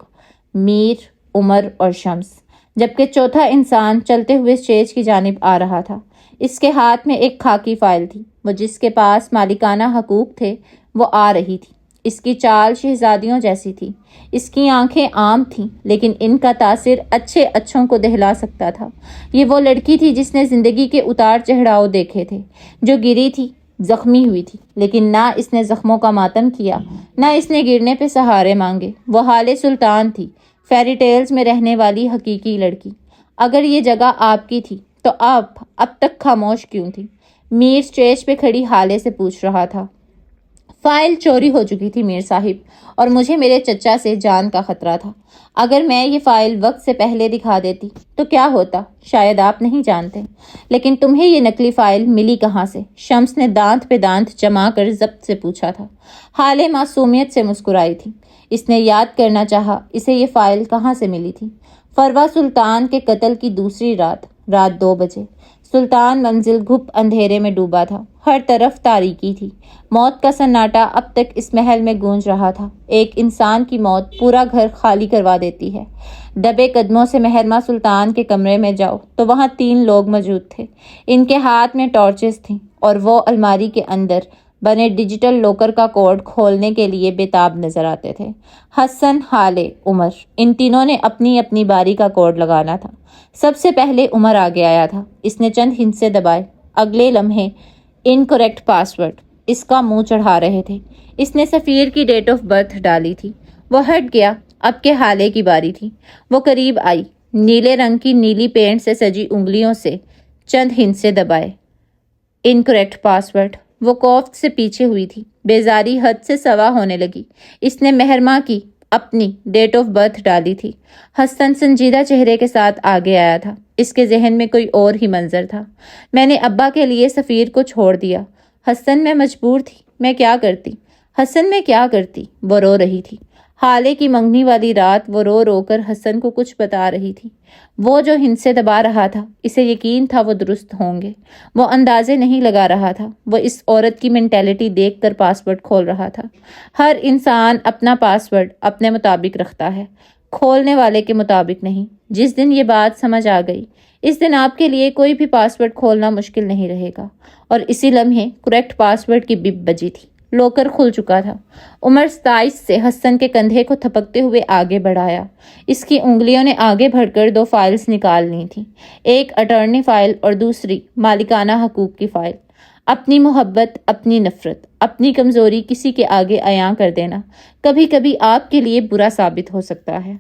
میر، عمر اور شمس، جبکہ چوتھا انسان چلتے ہوئے سٹیج کی جانب آ رہا تھا۔ اس کے ہاتھ میں ایک خاکی فائل تھی۔ وہ جس کے پاس مالکانہ حقوق تھے وہ آ رہی تھی۔ اس کی چال شہزادیوں جیسی تھی۔ اس کی آنکھیں عام تھیں لیکن ان کا تاثر اچھے اچھوں کو دہلا سکتا تھا۔ یہ وہ لڑکی تھی جس نے زندگی کے اتار چڑھاؤ دیکھے تھے، جو گری تھی، زخمی ہوئی تھی، لیکن نہ اس نے زخموں کا ماتم کیا، نہ اس نے گرنے پہ سہارے مانگے۔ وہ حالِ سلطان تھی، فیری ٹیلز میں رہنے والی حقیقی لڑکی۔ اگر یہ جگہ آپ کی تھی تو آپ اب تک خاموش کیوں تھی؟ میر سٹیج پہ کھڑی حالے سے پوچھ رہا تھا۔ فائل چوری ہو چکی تھی میر صاحب، اور مجھے میرے چچا سے جان کا خطرہ تھا۔ اگر میں یہ فائل وقت سے پہلے دکھا دیتی تو کیا ہوتا شاید آپ نہیں جانتے، لیکن تمہیں یہ نقلی فائل ملی کہاں سے؟ شمس نے دانت پہ دانت جما کر ضبط سے پوچھا تھا۔ حالے معصومیت سے مسکرائی تھی۔ اس نے یاد کرنا چاہا اسے یہ فائل کہاں سے ملی تھی۔ فروا سلطان کے قتل کی دوسری رات 2 بجے۔ سلطان منزل گھپ اندھیرے میں ڈوبا تھا۔ ہر طرف تاریکی تھی۔ موت کا سناٹا اب تک اس محل میں گونج رہا تھا۔ ایک انسان کی موت پورا گھر خالی کروا دیتی ہے۔ دبے قدموں سے محرمہ سلطان کے کمرے میں جاؤ تو وہاں 3 لوگ موجود تھے۔ ان کے ہاتھ میں ٹارچز تھیں اور وہ الماری کے اندر بنے ڈیجیٹل لوکر کا کوڈ کھولنے کے لیے بےتاب نظر آتے تھے۔ حسن، حالے، عمر، ان تینوں نے اپنی اپنی باری کا کوڈ لگانا تھا۔ سب سے پہلے عمر آگے آیا تھا۔ اس نے چند ہندسے دبائے۔ اگلے لمحے انکریکٹ پاسورڈ اس کا منہ چڑھا رہے تھے۔ اس نے سفیر کی ڈیٹ آف برتھ ڈالی تھی۔ وہ ہٹ گیا۔ اب کے حالے کی باری تھی۔ وہ قریب آئی، نیلے رنگ کی نیلی پینٹ سے سجی انگلیوں سے چند ہندسے دبائے۔ Incorrect password. وہ کوفت سے پیچھے ہوئی تھی۔ بیزاری حد سے سوا ہونے لگی۔ اس نے محرمہ کی اپنی ڈیٹ آف برتھ ڈالی تھی۔ حسن سنجیدہ چہرے کے ساتھ آگے آیا تھا۔ اس کے ذہن میں کوئی اور ہی منظر تھا۔ میں نے ابا کے لیے سفیر کو چھوڑ دیا۔ حسن، میں مجبور تھی۔ میں کیا کرتی؟ حسن، میں کیا کرتی؟ وہ رو رہی تھی۔ حالے کی منگنی والی رات وہ رو رو کر حسن کو کچھ بتا رہی تھی۔ وہ جو ہندسے دبا رہا تھا اسے یقین تھا وہ درست ہوں گے۔ وہ اندازے نہیں لگا رہا تھا۔ وہ اس عورت کی مینٹیلٹی دیکھ کر پاسورڈ کھول رہا تھا۔ ہر انسان اپنا پاسورڈ اپنے مطابق رکھتا ہے، کھولنے والے کے مطابق نہیں۔ جس دن یہ بات سمجھ آ گئی اس دن آپ کے لیے کوئی بھی پاسورڈ کھولنا مشکل نہیں رہے گا۔ اور اسی لمحے کریکٹ پاسورڈ کی بپ بجی تھی۔ لوکر کھل چکا تھا۔ عمر 27 سے حسن کے کندھے کو تھپکتے ہوئے آگے بڑھایا۔ اس کی انگلیوں نے آگے بڑھ کر 2 فائلز نکال لی تھیں، ایک اٹارنی فائل اور دوسری مالکانہ حقوق کی فائل۔ اپنی محبت، اپنی نفرت، اپنی کمزوری کسی کے آگے عیاں کر دینا کبھی کبھی آپ کے لیے برا ثابت ہو سکتا ہے۔